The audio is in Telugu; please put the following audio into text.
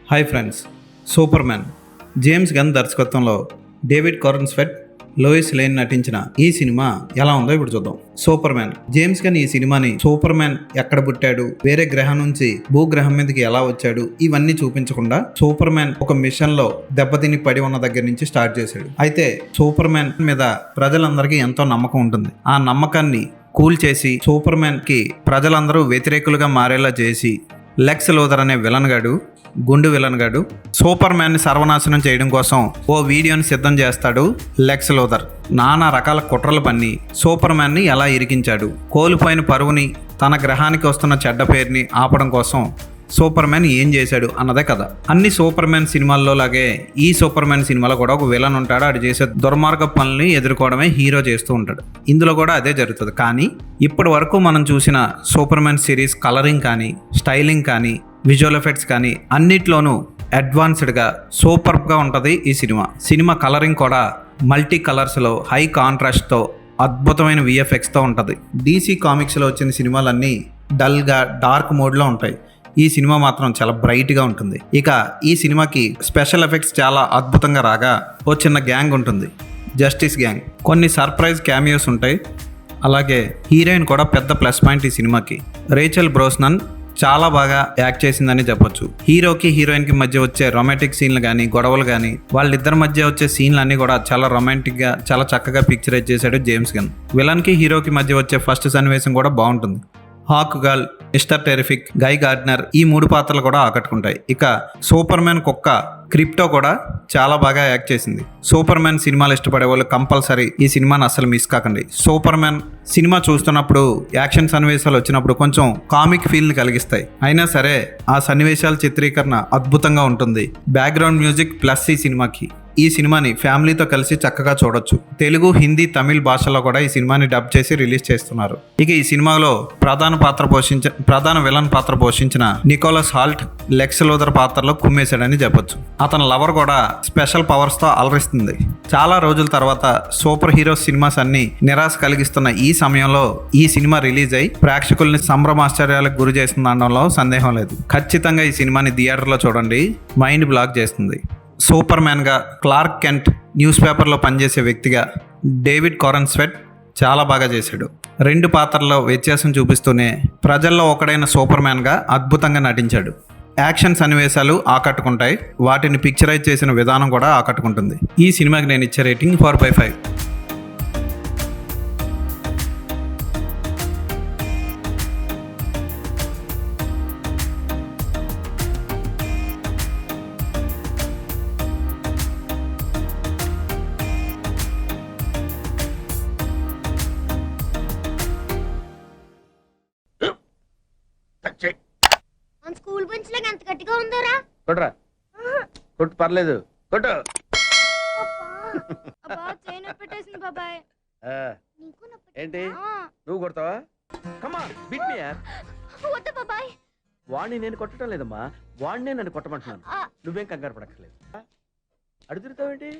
Hi friends, super man James gun దర్శకత్వంలో డేవిడ్ కారన్స్ఫెట్, లోయిస్ లేన్ నటించిన ఈ సినిమా ఎలా ఉందో ఇప్పుడు చూద్దాం. సూపర్ మ్యాన్ జేమ్స్ గన్ ఈ సినిమాని సూపర్ మ్యాన్ ఎక్కడ పుట్టాడు, వేరే గ్రహం నుంచి భూగ్రహం మీదకి ఎలా వచ్చాడు ఇవన్నీ చూపించకుండా సూపర్ మ్యాన్ ఒక మిషన్ లో దెబ్బతిని పడి ఉన్న దగ్గర నుంచి స్టార్ట్ చేశాడు. అయితే సూపర్ మ్యాన్ మీద ప్రజలందరికీ ఎంతో నమ్మకం ఉంటుంది. ఆ నమ్మకాన్ని కూల్ చేసి సూపర్ మ్యాన్ కి ప్రజలందరూ వ్యతిరేకులుగా మారేలా చేసి లెక్స్ లూథర్ అనే గుండు విలన్ గాడు సూపర్ మ్యాన్ ని సర్వనాశనం చేయడం కోసం ఓ వీడియోని సిద్ధం చేస్తాడు. లెక్స్ లూథర్ నానా రకాల కుట్రలు పన్ని సూపర్ మ్యాన్ ని ఎలా ఇరికించాడు, కోల్పోయిన పరువుని, తన గ్రహానికి వస్తున్న చెడ్డ పేరుని ఆపడం కోసం సూపర్ మ్యాన్ ఏం చేశాడు అన్నదే కదా. అన్ని సూపర్ మ్యాన్ సినిమాల్లో లాగే ఈ సూపర్ మ్యాన్ సినిమాలో కూడా ఒక విలన్ ఉంటాడు. ఆడు చేసే దుర్మార్గ పనుల్ని ఎదుర్కోవడమే హీరో చేస్తూ ఉంటాడు. ఇందులో కూడా అదే జరుగుతుంది. కానీ ఇప్పటి వరకు మనం చూసిన సూపర్ మ్యాన్ సిరీస్ కలరింగ్ కానీ, స్టైలింగ్ కానీ, విజువల్ ఎఫెక్ట్స్ కానీ అన్నిట్లోనూ అడ్వాన్స్డ్గా సూపర్గా ఉంటుంది ఈ సినిమా కలరింగ్ కూడా మల్టీ కలర్స్లో హై కాంట్రాస్ట్తో అద్భుతమైన విఎఫ్ఎక్స్తో ఉంటుంది. డీసీ కామిక్స్లో వచ్చిన సినిమాలన్నీ డల్గా డార్క్ మోడ్లో ఉంటాయి. ఈ సినిమా మాత్రం చాలా బ్రైట్గా ఉంటుంది. ఇక ఈ సినిమాకి స్పెషల్ ఎఫెక్ట్స్ చాలా అద్భుతంగా రాగా ఓ చిన్న గ్యాంగ్ ఉంటుంది, జస్టిస్ గ్యాంగ్. కొన్ని సర్ప్రైజ్ క్యామియోస్ ఉంటాయి. అలాగే హీరోయిన్ కూడా పెద్ద ప్లస్ పాయింట్ ఈ సినిమాకి. రేచల్ బ్రోస్నన్ చాలా బాగా యాక్ట్ చేసిందని చెప్పొచ్చు. హీరోకి హీరోయిన్కి మధ్య వచ్చే రొమాంటిక్ సీన్లు కానీ, గొడవలు కానీ, వాళ్ళిద్దరి మధ్య వచ్చే సీన్లు అన్నీ కూడా చాలా రొమాంటిక్గా చాలా చక్కగా పిక్చరైజ్ చేశాడు జేమ్స్ గన్. విలన్కి హీరోకి మధ్య వచ్చే ఫస్ట్ సన్నివేశం కూడా బాగుంటుంది. హాక్ గర్ల్, మిస్టర్ టెరిఫిక్, గై గార్డ్నర్ ఈ 3 పాత్రలు కూడా ఆకట్టుకుంటాయి. ఇక సూపర్ మ్యాన్ కుక్క క్రిప్టో కూడా చాలా బాగా యాక్ట్ చేసింది. సూపర్ మ్యాన్ సినిమాలు ఇష్టపడే వాళ్ళు కంపల్సరీ ఈ సినిమాని అస్సలు మిస్ కాకండి. సూపర్ మ్యాన్ సినిమా చూస్తున్నప్పుడు యాక్షన్ సన్నివేశాలు వచ్చినప్పుడు కొంచెం కామిక్ ఫీల్ని కలిగిస్తాయి. అయినా సరే ఆ సన్నివేశాల చిత్రీకరణ అద్భుతంగా ఉంటుంది. బ్యాక్గ్రౌండ్ మ్యూజిక్ ప్లస్ ఈ సినిమాని ఫ్యామిలీతో కలిసి చక్కగా చూడొచ్చు. తెలుగు, హిందీ, తమిళ్ భాషల్లో కూడా ఈ సినిమాని డబ్ చేసి రిలీజ్ చేస్తున్నారు. ఇక ఈ సినిమాలో ప్రధాన విలన్ పాత్ర పోషించిన నికోలస్ హాల్ట్ లెక్స్ లూథర్ పాత్రలో కుమ్మేశాడని చెప్పొచ్చు. అతని లవర్ కూడా స్పెషల్ పవర్స్ తో అలరిస్తుంది. చాలా రోజుల తర్వాత సూపర్ హీరో సినిమాస్ అన్ని నిరాశ కలిగిస్తున్న ఈ సమయంలో ఈ సినిమా రిలీజ్ అయి ప్రేక్షకుల్ని సంభ్రమాశ్చర్యాలకు గురి చేస్తుందనడంలో సందేహం లేదు. ఖచ్చితంగా ఈ సినిమాని థియేటర్లో చూడండి, మైండ్ బ్లాక్ చేస్తుంది. సూపర్ మ్యాన్గా క్లార్క్ కెంట్ న్యూస్ పేపర్లో పనిచేసే వ్యక్తిగా డేవిడ్ కారన్స్ఫెట్ చాలా బాగా చేశాడు. 2 పాత్రల్లో వ్యత్యాసం చూపిస్తూనే ప్రజల్లో ఒకడైన సూపర్ మ్యాన్గా అద్భుతంగా నటించాడు. యాక్షన్ సన్నివేశాలు ఆకట్టుకుంటాయి. వాటిని పిక్చరైజ్ చేసిన విధానం కూడా ఆకట్టుకుంటుంది. ఈ సినిమాకి నేను ఇచ్చే రేటింగ్ 4/5. స్కూల్ బెంచ్ లాగా ఎంత గట్టిగా ఉందోరా? కొట్రా, కొట్టు, పర్లేదు, కొట్టు. పెట్టేసింది బాబాయ్. ఏంటి నువ్వు కొడతావా? కమా బీట్ మీ యార్. వద్దు బాబాయ్. వాణ్ణి నేను కొట్టడం లేదమ్మా, వాణ్ణే నన్ను కొట్టమంటున్నాను. నువ్వేం కంగారు పడక్కర్లేదు. అడుగుతావేంటి?